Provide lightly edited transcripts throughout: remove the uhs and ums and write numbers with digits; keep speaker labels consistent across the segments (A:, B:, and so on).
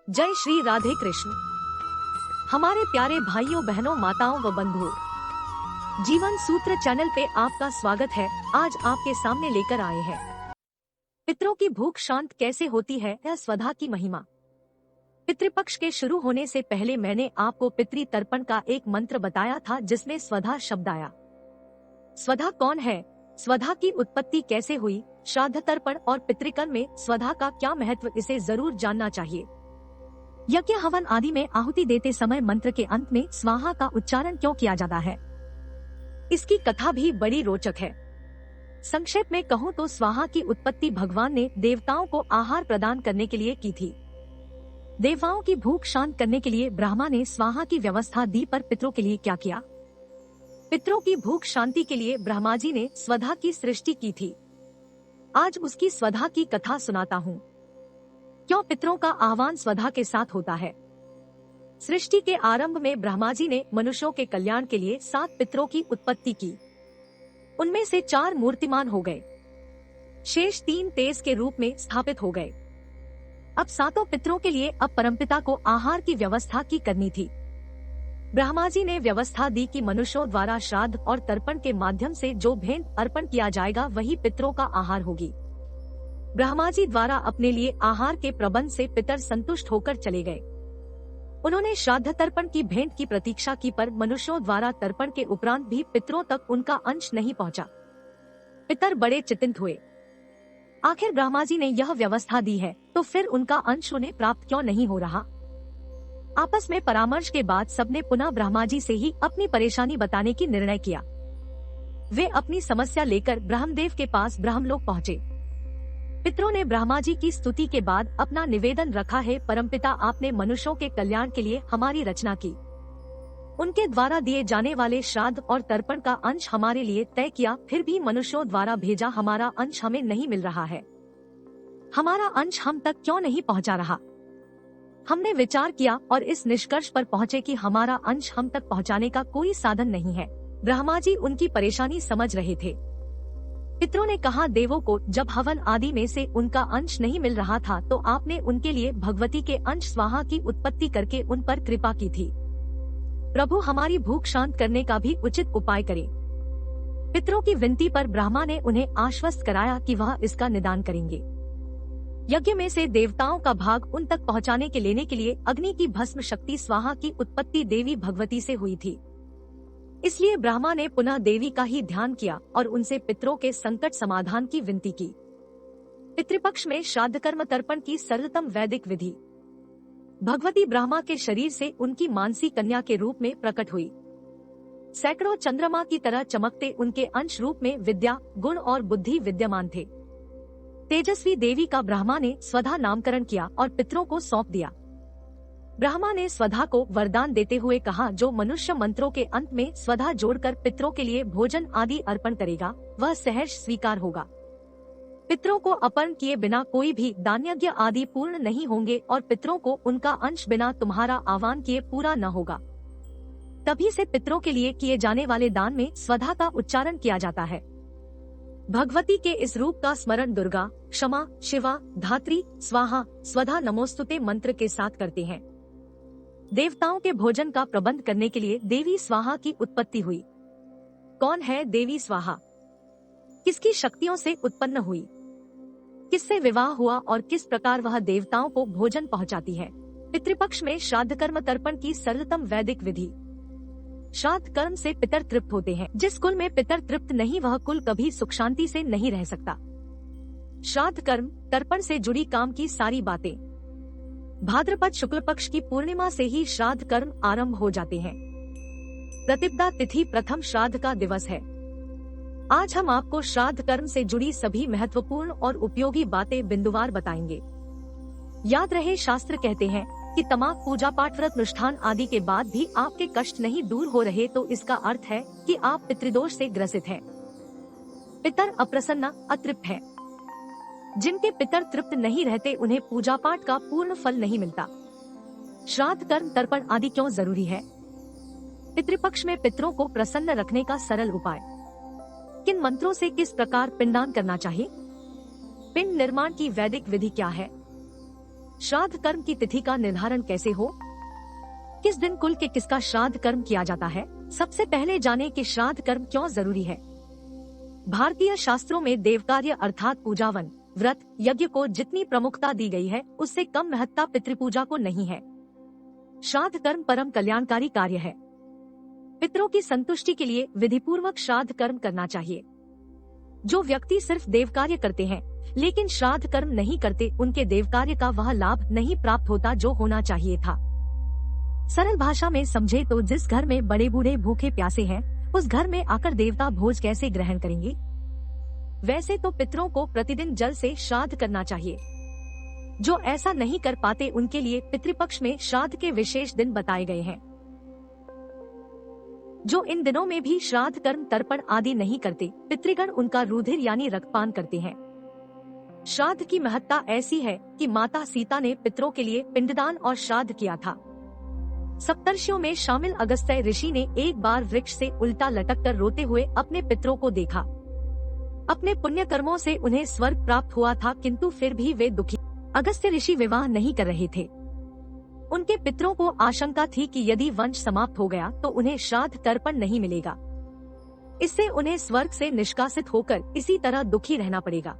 A: जय श्री राधे कृष्ण। हमारे प्यारे भाइयों बहनों माताओं व बंधुओं, जीवन सूत्र चैनल पे आपका स्वागत है। आज आपके सामने लेकर आए हैं पितरों की भूख शांत कैसे होती है, यह स्वधा की महिमा। पितृपक्ष के शुरू होने से पहले मैंने आपको पितृ तर्पण का एक मंत्र बताया था जिसमें स्वधा शब्द आया। स्वधा कौन है, स्वधा की उत्पत्ति कैसे हुई, श्राद्ध तर्पण और पितृकर्म में स्वधा का क्या महत्व, इसे जरूर जानना चाहिए। यज्ञ हवन आदि में आहुति देते समय मंत्र के अंत में स्वाहा का उच्चारण क्यों किया जाता है, इसकी कथा भी बड़ी रोचक है। संक्षेप में कहूँ तो स्वाहा की उत्पत्ति भगवान ने देवताओं को आहार प्रदान करने के लिए की थी। देवताओं की भूख शांत करने के लिए ब्रह्मा ने स्वाहा की व्यवस्था दी, पर पितरों के लिए क्या किया? पितरों की भूख शांति के लिए ब्रह्मा जी ने स्वधा की सृष्टि की थी। आज उसकी स्वधा की कथा सुनाता हूँ। क्यों पितरों का आह्वान स्वधा के साथ होता है? सृष्टि के आरंभ में ब्रह्मा जी ने मनुष्यों के कल्याण के लिए 7 पितरों की उत्पत्ति की। उनमें से 4 मूर्तिमान हो गए, शेष 3 तेज के रूप में स्थापित हो गए। अब 7 पितरों के लिए अब परमपिता को आहार की व्यवस्था की करनी थी। ब्रह्मा जी ने व्यवस्था दी कि मनुष्यों द्वारा श्राद्ध और तर्पण के माध्यम से जो भेंट अर्पण किया जाएगा वही पितरों का आहार होगी। ब्रह्मा जी द्वारा अपने लिए आहार के प्रबंध से पितर संतुष्ट होकर चले गए। उन्होंने श्राद्ध तर्पण की भेंट की प्रतीक्षा की, पर मनुष्यों द्वारा तर्पण के उपरांत भी पितरों तक उनका अंश नहीं पहुंचा। पितर बड़े चिंतित हुए। आखिर ब्रह्मा जी ने यह व्यवस्था दी है तो फिर उनका अंश उन्हें प्राप्त क्यों नहीं हो रहा? आपस में परामर्श के बाद सबने पुनः ब्रह्मा जी से ही अपनी परेशानी बताने की निर्णय किया। वे अपनी समस्या लेकर ब्रह्मदेव के पास ब्रह्मलोक पहुँचे। पितरों ने ब्रह्मा जी की स्तुति के बाद अपना निवेदन रखा है, परमपिता आपने मनुष्यों के कल्याण के लिए हमारी रचना की। उनके द्वारा दिए जाने वाले श्राद्ध और तर्पण का अंश हमारे लिए तय किया, फिर भी मनुष्यों द्वारा भेजा हमारा अंश हमें नहीं मिल रहा है। हमारा अंश हम तक क्यों नहीं पहुंचा रहा? हमने विचार किया और इस निष्कर्ष पर पहुंचे कि हमारा अंश हम तक पहुंचाने का कोई साधन नहीं है। ब्रह्मा जी उनकी परेशानी समझ रहे थे। पितरों ने कहा, देवों को जब हवन आदि में से उनका अंश नहीं मिल रहा था तो आपने उनके लिए भगवती के अंश स्वाहा की उत्पत्ति करके उन पर कृपा की थी। प्रभु हमारी भूख शांत करने का भी उचित उपाय करें। पितरों की विनती पर ब्रह्मा ने उन्हें आश्वस्त कराया कि वह इसका निदान करेंगे। यज्ञ में से देवताओं का भाग उन तक पहुँचाने के लेने के लिए अग्नि की भस्म शक्ति स्वाहा की उत्पत्ति देवी भगवती से हुई थी। इसलिए ब्रह्मा ने पुनः देवी का ही ध्यान किया और उनसे पितरों के संकट समाधान की विनती की। पितृपक्ष में श्राद्ध कर्म तर्पण की सरलतम वैदिक विधि। भगवती ब्रह्मा के शरीर से उनकी मानसी कन्या के रूप में प्रकट हुई। सैकड़ों चंद्रमा की तरह चमकते उनके अंश रूप में विद्या, गुण और बुद्धि विद्यमान थे। तेजस्वी देवी का ब्रह्मा ने स्वधा नामकरण किया और पितरों को सौंप दिया। ब्रह्मा ने स्वधा को वरदान देते हुए कहा, जो मनुष्य मंत्रों के अंत में स्वधा जोड़कर पितरों के लिए भोजन आदि अर्पण करेगा वह सहर्ष स्वीकार होगा। पितरों को अर्पण किए बिना कोई भी दान यज्ञ आदि पूर्ण नहीं होंगे और पितरों को उनका अंश बिना तुम्हारा आह्वान किए पूरा न होगा। तभी से पितरों के लिए किए जाने वाले दान में स्वधा का उच्चारण किया जाता है। भगवती के इस रूप का स्मरण दुर्गा, क्षमा, शिवा, धात्री, स्वाहा, स्वधा नमोस्तुते मंत्र के साथ करते हैं। देवताओं के भोजन का प्रबंध करने के लिए देवी स्वाहा की उत्पत्ति हुई। कौन है देवी स्वाहा? किसकी शक्तियों से उत्पन्न हुई? किससे विवाह हुआ और किस प्रकार वह देवताओं को भोजन पहुंचाती है? पितृपक्ष में श्राद्ध कर्म तर्पण की सरलतम वैदिक विधि। श्राद्ध कर्म से पितर तृप्त होते हैं। जिस कुल में पितर तृप्त नहीं वह कुल कभी सुख शांति से नहीं रह सकता। श्राद्ध कर्म तर्पण से जुड़ी काम की सारी बातें। भाद्रपद शुक्ल पक्ष की पूर्णिमा से ही श्राद्ध कर्म आरंभ हो जाते हैं। प्रतिपदा तिथि प्रथम श्राद्ध का दिवस है। आज हम आपको श्राद्ध कर्म से जुड़ी सभी महत्वपूर्ण और उपयोगी बातें बिंदुवार बताएंगे। याद रहे, शास्त्र कहते हैं कि तमाम पूजा पाठ व्रत अनुष्ठान आदि के बाद भी आपके कष्ट नहीं दूर हो रहे तो इसका अर्थ है कि आप पितृदोष से ग्रसित हैं। पितर अप्रसन्न, अतृप्त है। जिनके पितर तृप्त नहीं रहते उन्हें पूजा पाठ का पूर्ण फल नहीं मिलता। श्राद्ध कर्म तर्पण आदि क्यों जरूरी है? पितृपक्ष में पितरों को प्रसन्न रखने का सरल उपाय। किन मंत्रों से किस प्रकार पिंडदान करना चाहिए? पिंड निर्माण की वैदिक विधि क्या है? श्राद्ध कर्म की तिथि का निर्धारण कैसे हो? किस दिन कुल के किसका श्राद्ध कर्म किया जाता है? सबसे पहले जाने कि श्राद्ध कर्म क्यों जरूरी है। भारतीय शास्त्रों में देवकार्य अर्थात पूजावन, व्रत, यज्ञ को जितनी प्रमुखता दी गई है उससे कम महत्ता पितृपूजा को नहीं है। श्राद्ध कर्म परम कल्याणकारी कार्य है। पितरों की संतुष्टि के लिए विधिपूर्वक श्राद्ध कर्म करना चाहिए। जो व्यक्ति सिर्फ देव कार्य करते हैं लेकिन श्राद्ध कर्म नहीं करते, उनके देव कार्य का वह लाभ नहीं प्राप्त होता जो होना चाहिए था। सरल भाषा में समझे तो जिस घर में बड़े बूढ़े भूखे प्यासे हैं, उस घर में आकर देवता भोज कैसे ग्रहण करेंगे। वैसे तो पितरों को प्रतिदिन जल से श्राद्ध करना चाहिए। जो ऐसा नहीं कर पाते उनके लिए पितृपक्ष में श्राद्ध के विशेष दिन बताए गए हैं। जो इन दिनों में भी श्राद्ध कर्म तर्पण आदि नहीं करते, पितृगण उनका रुधिर यानी रक्तपान करते हैं। श्राद्ध की महत्ता ऐसी है कि माता सीता ने पितरों के लिए पिंडदान और श्राद्ध किया था। सप्तर्षियों में शामिल अगस्त्य ऋषि ने एक बार वृक्ष से उल्टा लटक कर रोते हुए अपने पितरों को देखा। अपने पुण्य कर्मों से उन्हें स्वर्ग प्राप्त हुआ था, किंतु फिर भी वे दुखी। अगस्त्य ऋषि विवाह नहीं कर रहे थे। उनके पितरों को आशंका थी कि यदि वंश समाप्त हो गया तो उन्हें श्राद्ध तर्पण नहीं मिलेगा। इससे उन्हें स्वर्ग से निष्कासित होकर इसी तरह दुखी रहना पड़ेगा।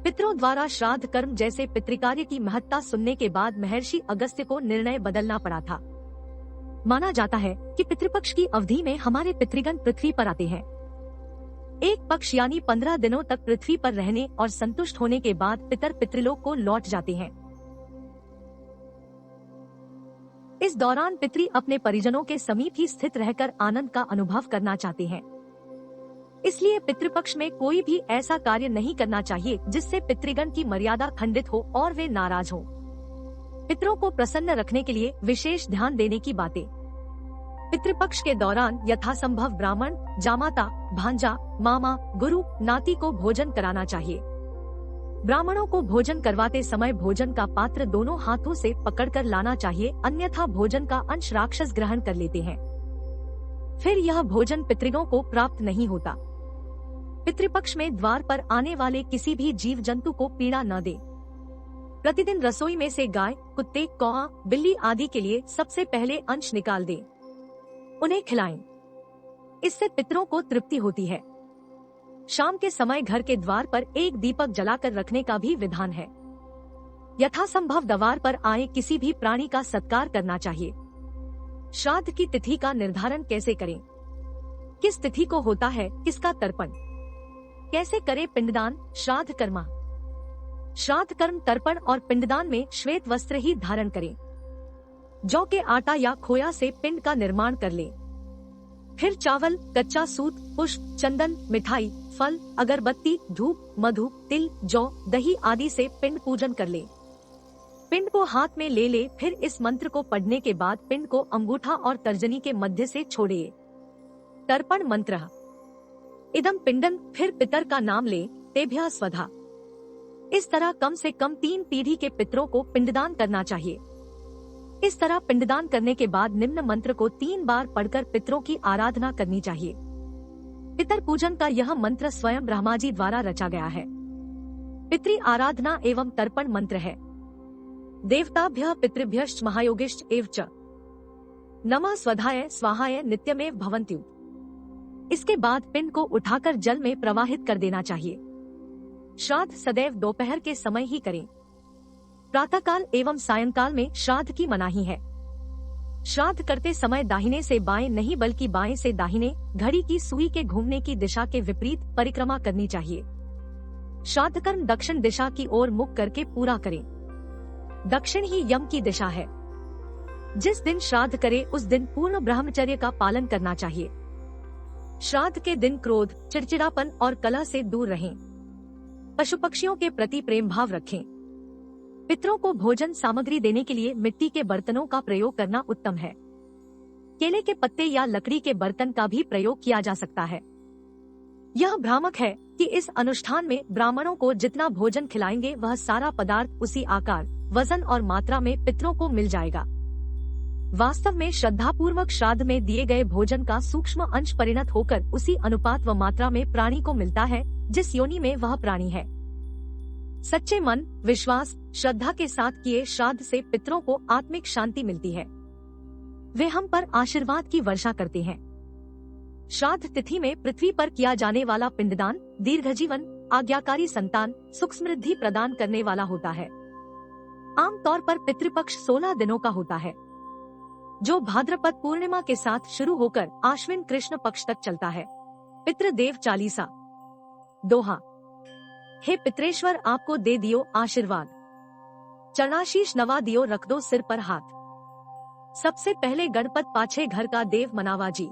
A: पितरों द्वारा श्राद्ध कर्म जैसे पितृकार्य की महत्ता सुनने के बाद महर्षि अगस्त्य को निर्णय बदलना पड़ा था। माना जाता है कि पितृपक्ष की अवधि में हमारे पितृगण पृथ्वी पर आते हैं। एक पक्ष यानी 15 दिनों तक पृथ्वी पर रहने और संतुष्ट होने के बाद पितर पितृलोक को लौट जाते हैं। इस दौरान पितृ अपने परिजनों के समीप ही स्थित रहकर आनंद का अनुभव करना चाहते हैं। इसलिए पितृपक्ष में कोई भी ऐसा कार्य नहीं करना चाहिए जिससे पितृगण की मर्यादा खंडित हो और वे नाराज हो। पितरों को प्रसन्न रखने के लिए विशेष ध्यान देने की बातें। पितृपक्ष के दौरान यथासंभव ब्राह्मण, जामाता, भांजा, मामा, गुरु, नाती को भोजन कराना चाहिए। ब्राह्मणों को भोजन करवाते समय भोजन का पात्र दोनों हाथों से पकड़कर लाना चाहिए, अन्यथा भोजन का अंश राक्षस ग्रहण कर लेते हैं। फिर यह भोजन पितृगणों को प्राप्त नहीं होता। पितृपक्ष में द्वार पर आने वाले किसी भी जीव जंतु को पीड़ा न दे। प्रतिदिन रसोई में से गाय, कुत्ते, कौआ, बिल्ली आदि के लिए सबसे पहले अंश निकाल दे, उन्हें खिलाएं। इससे पितरों को तृप्ति होती है। शाम के समय घर के द्वार पर एक दीपक जलाकर रखने का भी विधान है। यथासंभव द्वार पर आए किसी भी प्राणी का सत्कार करना चाहिए। श्राद्ध की तिथि का निर्धारण कैसे करें? किस तिथि को होता है किसका तर्पण? कैसे करें पिंडदान, श्राद्ध कर्म? श्राद्ध कर्म, तर्पण और पिंडदान में श्वेत वस्त्र ही धारण करें। जौ के आटा या खोया से पिंड का निर्माण कर लें। फिर चावल, कच्चा सूत, पुष्प, चंदन, मिठाई, फल, अगरबत्ती, धूप, मधु, तिल, जौ, दही आदि से पिंड पूजन कर ले। पिंड को हाथ में ले ले। फिर इस मंत्र को पढ़ने के बाद पिंड को अंगूठा और तर्जनी के मध्य से छोड़े। तर्पण मंत्र: इदम पिंडन। फिर पितर का नाम ले, तेभ्यः स्वधा। इस तरह कम से कम 3 पीढ़ी के पितरों को पिंडदान करना चाहिए। इस तरह पिंडदान करने के बाद निम्न मंत्र को 3 बार पढ़कर पितरों की आराधना करनी चाहिए। पितर पूजन का यह मंत्र स्वयं ब्रह्मा जी द्वारा रचा गया है। पितृ आराधना एवं तर्पण मंत्र है: देवताभ्यः पितृभ्यश्च महायोगिश्च एव च नमः स्वधाय स्वाहाय नित्यमेव भवन्त्यु। इसके बाद पिंड को उठाकर जल में प्रवाहित कर देना चाहिए। श्राद्ध सदैव दोपहर के समय ही करें। प्रातःकाल एवं सायंकाल में श्राद्ध की मनाही है। श्राद्ध करते समय दाहिने से बाएं नहीं बल्कि बाएं से दाहिने घड़ी की सुई के घूमने की दिशा के विपरीत परिक्रमा करनी चाहिए। श्राद्ध कर्म दक्षिण दिशा की ओर मुख करके पूरा करें। दक्षिण ही यम की दिशा है। जिस दिन श्राद्ध करे उस दिन पूर्ण ब्रह्मचर्य का पालन करना चाहिए। श्राद्ध के दिन क्रोध, चिड़चिड़ापन और कलह से दूर रहें। पशु पक्षियों के प्रति प्रेम भाव रखें। पितरों को भोजन सामग्री देने के लिए मिट्टी के बर्तनों का प्रयोग करना उत्तम है। केले के पत्ते या लकड़ी के बर्तन का भी प्रयोग किया जा सकता है। यह भ्रामक है कि इस अनुष्ठान में ब्राह्मणों को जितना भोजन खिलाएंगे वह सारा पदार्थ उसी आकार, वजन और मात्रा में पितरों को मिल जाएगा। वास्तव में श्रद्धापूर्वक श्राद्ध में दिए गए भोजन का सूक्ष्म अंश परिणत होकर उसी अनुपात व मात्रा में प्राणी को मिलता है जिस योनि में वह प्राणी है। सच्चे मन, विश्वास, श्रद्धा के साथ किए श्राद्ध से पितरों को आत्मिक शांति मिलती है। वे हम पर आशीर्वाद की वर्षा करते हैं। श्राद्ध तिथि में पृथ्वी पर किया जाने वाला पिंडदान दीर्घजीवन, आज्ञाकारी संतान, सुख समृद्धि प्रदान करने वाला होता है। आमतौर पर पितृपक्ष 16 दिनों का होता है, जो भाद्रपद पूर्णिमा के साथ शुरू होकर आश्विन कृष्ण पक्ष तक चलता है। पितृदेव चालीसा। दोहा। हे पितरेश्वर आपको दे दियो आशीर्वाद, चरणाशीष नवा दियो रख दो सिर पर हाथ। सबसे पहले गणपत पाछे घर का देव मनावा जी।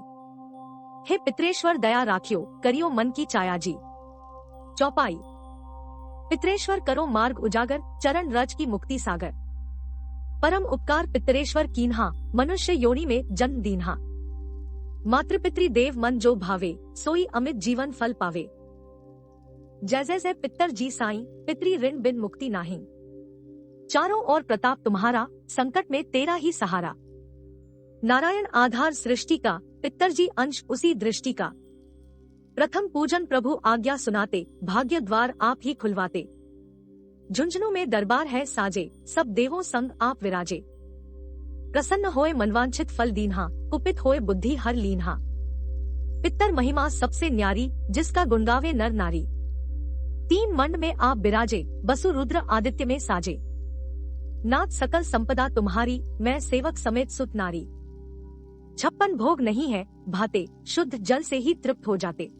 A: हे पितरेश्वर दया राखियो करियो मन की चाया जी। चौपाई। पितरेश्वर करो मार्ग उजागर, चरण रज की मुक्ति सागर। परम उपकार पितरेश्वर कीन्हा, मनुष्य योनि में जन्म दीन्हा। मातृपितृ देव मन जो भावे, सोई अमित जीवन फल पावे। जय जय जय पितर जी साईं, पितृ ऋण बिन मुक्ति नाही। चारों ओर प्रताप तुम्हारा, संकट में तेरा ही सहारा। नारायण आधार सृष्टि का, पितर जी अंश उसी दृष्टि का। प्रथम पूजन प्रभु आज्ञा सुनाते, भाग्य द्वार आप ही खुलवाते। झुंझुनू में दरबार है साजे, सब देवों संग आप विराजे। प्रसन्न होए मनवांछित फल दीन्हा, कुपित होए बुद्धि हर लीन्हा। पितर महिमा सबसे न्यारी, जिसका गुण गावे नर नारी। तीन मंड में आप बिराजे, बसु रुद्र आदित्य में साजे। नाथ सकल संपदा तुम्हारी, मैं सेवक समेत सुत नारी। 56 भोग नहीं है भाते, शुद्ध जल से ही तृप्त हो जाते।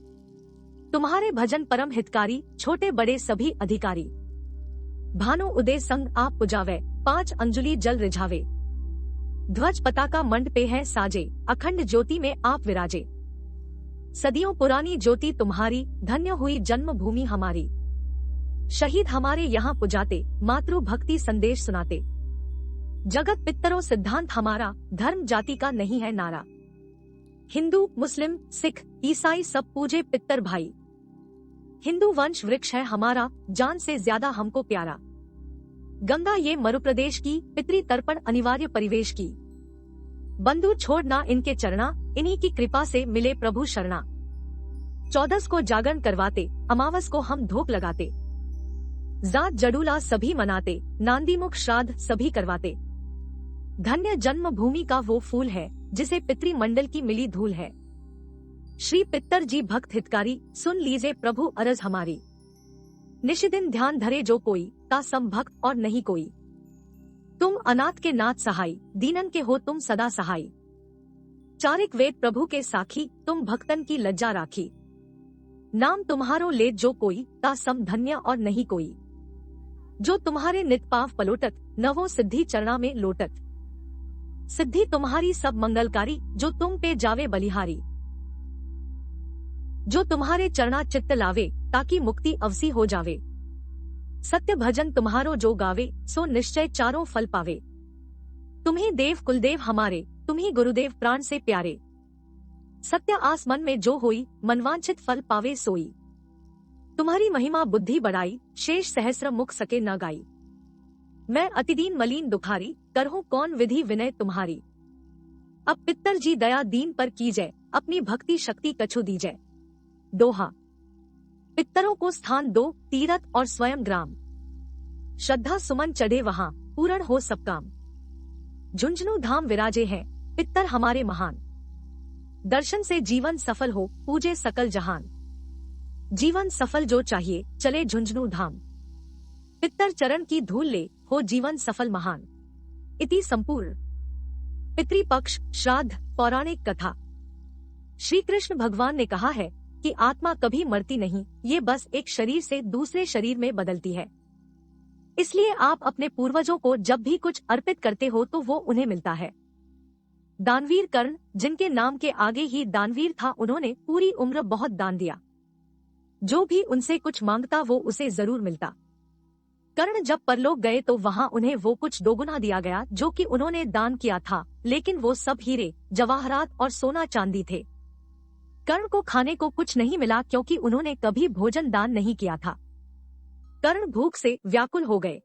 A: तुम्हारे भजन परम हितकारी, छोटे बड़े सभी अधिकारी। भानु उदय संग आप पुजावे, 5 अंजुलि जल रिझावे। ध्वज पताका मंड पे है साजे, अखंड ज्योति में आप विराजे। सदियों पुरानी ज्योति तुम्हारी, धन्य हुई जन्म भूमि हमारी। शहीद हमारे यहाँ पुजाते, मातृ भक्ति संदेश सुनाते। जगत पितरों सिद्धांत हमारा, धर्म जाति का नहीं है नारा। हिंदू, मुस्लिम, सिख, ईसाई सब पूजे पितर भाई। हिंदू वंश वृक्ष है हमारा, जान से ज्यादा हमको प्यारा। गंगा ये मरुप्रदेश की, पितृ तर्पण अनिवार्य परिवेश की। बंधु छोड़ना इनके चरणा, इन्हीं की कृपा से मिले प्रभु शरणा। 14 को जागरण करवाते, अमावस को हम धूप लगाते। जात जड़ूला सभी मनाते, नांदीमुख श्राद्ध सभी करवाते। धन्य जन्म भूमि का वो फूल है, जिसे पितृमंडल की मिली धूल है। श्री पितर जी भक्त हितकारी, सुन लीजिए प्रभु अरज हमारी। निशिदिन ध्यान धरे जो कोई, ता सम भक्त और नहीं कोई। तुम अनाथ के नाथ सहाय, दीनन के हो तुम सदा सहाय। चारिक वेद प्रभु के साखी, तुम भक्तन की लज्जा राखी। नाम तुम्हारो ले जो कोई, ता सम धन्य और नहीं कोई। जो तुम्हारे नित पाव पलोटत, नवो सिद्धि चरणा में लोटत। सिद्धि तुम्हारी सब मंगलकारी, जो तुम पे जावे बलिहारी। जो तुम्हारे चरणा चित्त लावे, ताकि मुक्ति अवसी हो जावे। सत्य भजन तुम्हारो जो गावे, सो निश्चय चारों फल पावे। तुम्ही देव कुलदेव हमारे, तुम्ही गुरुदेव प्राण से प्यारे। सत्य आस मन में जो होई, मनवांछित फल पावे सोई। तुम्हारी महिमा बुद्धि बढ़ाई, शेष सहस्र मुख सके न गाई। मैं अतिदीन मलीन दुखारी, करहूं कौन विधि विनय तुम्हारी। अब पितर जी दया दीन पर कीजय, अपनी भक्ति शक्ति कछु दीजय। दोहा। पितरों को स्थान दो, तीरथ और स्वयं ग्राम। श्रद्धा सुमन चढ़े वहाँ, पूर्ण हो सब काम। झुंझुनू धाम विराजे हैं, पितर हमारे महान। दर्शन से जीवन सफल हो, पूजे सकल जहान। जीवन सफल जो चाहिए, चले झुंझुनू धाम। पितर चरण की धूल ले, हो जीवन सफल महान। इति संपूर्ण। पितृपक्ष श्राद्ध पौराणिक कथा। श्री कृष्ण भगवान ने कहा है कि आत्मा कभी मरती नहीं, ये बस एक शरीर से दूसरे शरीर में बदलती है। इसलिए आप अपने पूर्वजों को जब भी कुछ अर्पित करते हो तो वो उन्हें मिलता है। दानवीर कर्ण, जिनके नाम के आगे ही दानवीर था, उन्होंने पूरी उम्र बहुत दान दिया। जो भी उनसे कुछ मांगता वो उसे जरूर मिलता। कर्ण जब परलोक गए तो वहाँ उन्हें वो कुछ दोगुना दिया गया जो कि उन्होंने दान किया था, लेकिन वो सब हीरे, जवाहरात और सोना चांदी थे। कर्ण को खाने को कुछ नहीं मिला क्योंकि उन्होंने कभी भोजन दान नहीं किया था। कर्ण भूख से व्याकुल हो गए।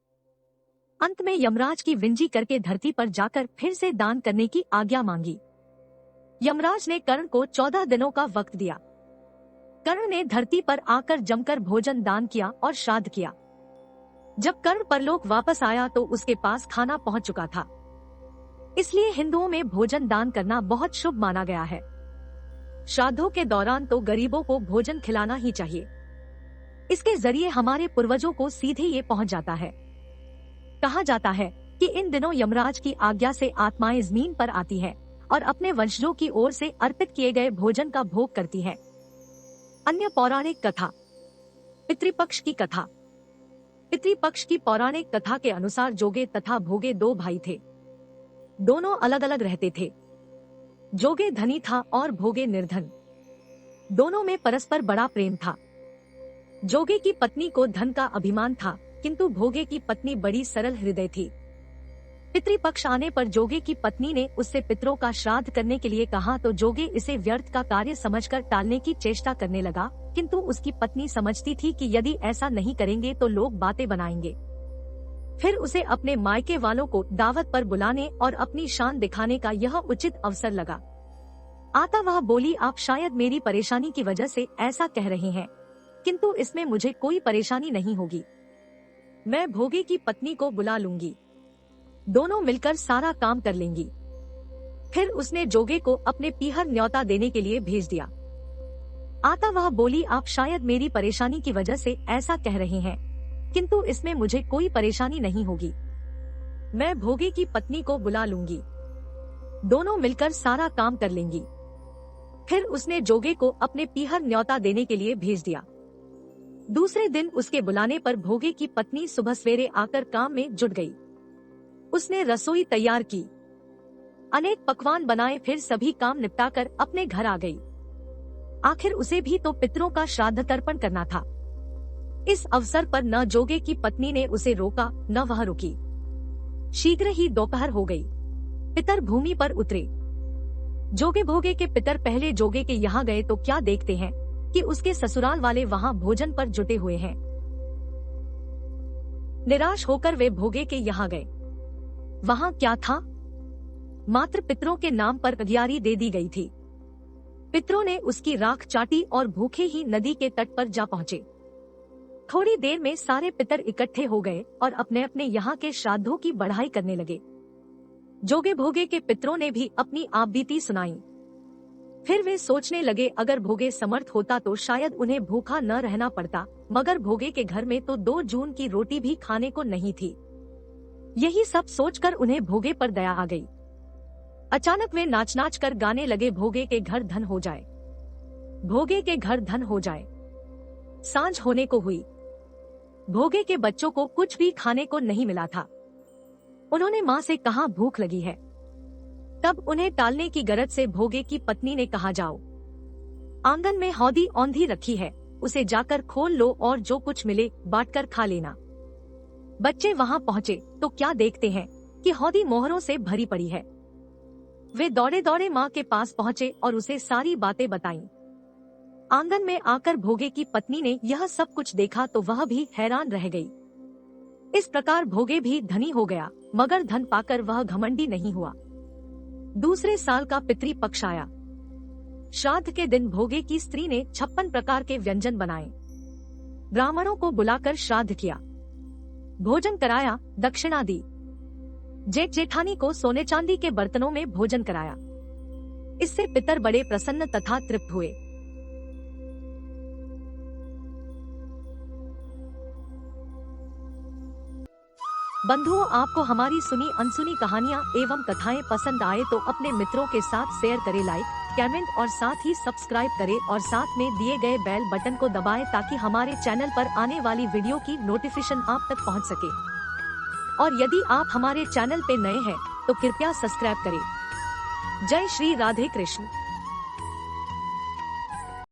A: अंत में यमराज की विंजी करके धरती पर जाकर फिर से दान करने की आज्ञा मांगी। यमराज ने कर्ण को 14 दिनों का वक्त दिया। कर्ण ने धरती पर आकर जमकर भोजन दान किया और श्राद्ध किया। जब कर्ण परलोक वापस आया तो उसके पास खाना पहुंच चुका था। इसलिए हिंदुओं में भोजन दान करना बहुत शुभ माना गया है। श्राद्धों के दौरान तो गरीबों को भोजन खिलाना ही चाहिए। इसके जरिए हमारे पूर्वजों को सीधे ये पहुंच जाता है। कहा जाता है कि इन दिनों यमराज की आज्ञा से आत्माएं जमीन पर आती है और अपने वंशजों की ओर से अर्पित किए गए भोजन का भोग करती है। अन्य पौराणिक कथा। पितृपक्ष की कथा। पितृपक्ष की पौराणिक कथा के अनुसार जोगे तथा भोगे दो भाई थे। दोनों अलग अलग रहते थे। जोगे धनी था और भोगे निर्धन। दोनों में परस्पर बड़ा प्रेम था। जोगे की पत्नी को धन का अभिमान था, किंतु भोगे की पत्नी बड़ी सरल हृदय थी। पितृपक्ष आने पर जोगे की पत्नी ने उससे पितरों का श्राद्ध करने के लिए कहा तो जोगे इसे व्यर्थ का कार्य समझकर टालने की चेष्टा करने लगा, किंतु उसकी पत्नी समझती थी कि यदि ऐसा नहीं करेंगे तो लोग बातें बनाएंगे। फिर उसे अपने मायके वालों को दावत पर बुलाने और अपनी शान दिखाने का यह उचित अवसर लगा। आता वह बोली, आप शायद मेरी परेशानी की वजह से ऐसा कह रहे हैं, किंतु इसमें मुझे कोई परेशानी नहीं होगी। मैं भोगे की पत्नी को बुला लूंगी, दोनों मिलकर सारा काम कर लेंगी। फिर उसने जोगे को अपने पीहर न्योता देने के लिए भेज दिया। आता वह बोली, आप शायद मेरी परेशानी की वजह से ऐसा कह रहे हैं, किंतु इसमें मुझे कोई परेशानी नहीं होगी। मैं भोगे की पत्नी को बुला लूंगी, दोनों मिलकर सारा काम कर लेंगी। फिर उसने जोगे को अपने पीहर न्योता देने के लिए भेज दिया। दूसरे दिन उसके बुलाने पर भोगे की पत्नी सुबह सवेरे आकर काम में जुट गई। उसने रसोई तैयार की, अनेक पकवान बनाए, फिर सभी काम निपटाकर अपने घर आ गई। आखिर उसे भी तो पितरों का श्राद्ध तर्पण करना था। इस अवसर पर न जोगे की पत्नी ने उसे रोका न वह रुकी। शीघ्र ही दोपहर हो गई। पितर भूमि पर उतरे। जोगे भोगे के पितर पहले जोगे के यहाँ गए तो क्या देखते हैं कि उसके ससुराल वाले वहाँ भोजन पर जुटे हुए हैं। निराश होकर वे भोगे के यहाँ गए। वहाँ क्या था? मात्र पितरों के नाम पर अगियारी दे दी गई थी। पितरों ने उसकी राख चाटी और भूखे ही नदी के तट पर जा पहुँचे। थोड़ी देर में सारे पितर इकट्ठे हो गए और अपने अपने यहाँ के श्राद्धों की बढ़ाई करने लगे। जोगे भोगे के पितरों ने भी अपनी आपबीती सुनाई। फिर वे सोचने लगे, अगर भोगे समर्थ होता तो शायद उन्हें भूखा न रहना पड़ता, मगर भोगे के घर में तो 2 जून की रोटी भी खाने को नहीं थी। यही सब सोचकर उन्हें भोगे पर दया आ गई। अचानक वे नाच नाच कर गाने लगे, भोगे के घर धन हो जाए, भोगे के घर धन हो जाए। सांझ होने को हुई। भोगे के बच्चों को कुछ भी खाने को नहीं मिला था। उन्होंने माँ से कहा, भूख लगी है। तब उन्हें टालने की गरज से भोगे की पत्नी ने कहा, जाओ, आंगन में हौदी औंधी रखी है, उसे जाकर खोल लो और जो कुछ मिले बांटकर खा लेना। बच्चे वहाँ पहुँचे तो क्या देखते हैं कि हौदी मोहरों से भरी पड़ी है। वे दौड़े दौड़े माँ के पास पहुँचे और उसे सारी बातें बताईं। आंगन में आकर भोगे की पत्नी ने यह सब कुछ देखा तो वह भी हैरान रह गई। इस प्रकार भोगे भी धनी हो गया, मगर धन पाकर वह घमंडी नहीं हुआ। दूसरे साल का पितृपक्ष आया। श्राद्ध के दिन भोगे की स्त्री ने 56 प्रकार के व्यंजन बनाए। ब्राह्मणों को बुलाकर श्राद्ध किया, भोजन कराया, दक्षिणा दी। जेठ जेठानी को सोने चांदी के बर्तनों में भोजन कराया। इससे पितर बड़े प्रसन्न तथा तृप्त हुए। बंधुओं, आपको हमारी सुनी अनसुनी कहानियाँ एवं कथाएं पसंद आए तो अपने मित्रों के साथ शेयर करें, लाइक, कमेंट और साथ ही सब्सक्राइब करें और साथ में दिए गए बेल बटन को दबाएं ताकि हमारे चैनल पर आने वाली वीडियो की नोटिफिकेशन आप तक पहुंच सके। और यदि आप हमारे चैनल पे नए हैं तो कृपया सब्सक्राइब करें। जय श्री राधे कृष्ण।